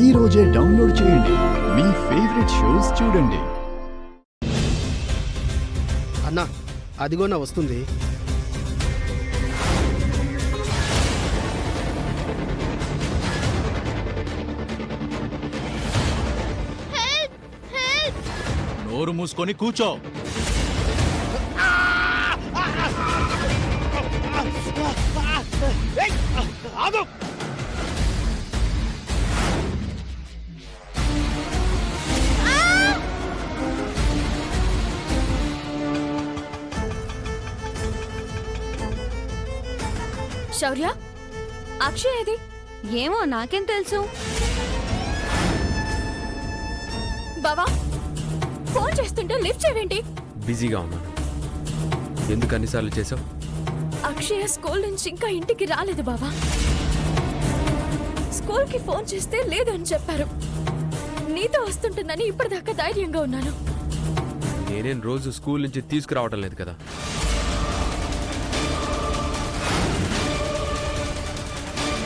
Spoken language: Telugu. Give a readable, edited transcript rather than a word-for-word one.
ఈ రోజే డౌన్లోడ్ చేయండి. మీ ఫేవరెట్ షోస్ చూడండి. అన్నా అదిగోనా వస్తుంది. నోరు మూసుకొని కూర్చో. శౌర్య, అక్షయ్ ఏది? ఏమో నాకేం తెలుసు. బావా, ఫోన్ చేస్తుంటే లిఫ్ట్ చేయవేంటి? బిజీగా ఉన్నాను. ఎందుకు అన్నిసార్లు చేసావు? అక్షయ్ స్కూల్ నుంచి ఇంకా ఇంటికి రాలేదు బావా. స్కూల్కి ఫోన్ చేస్తే లేదు అని చెప్పారు. నీతో వస్తుంటుందని ఇప్పటిదాకా ధైర్యంగా ఉన్నాను. నేనేం రోజు స్కూల్ నుంచి తీసుకురావటం లేదు కదా.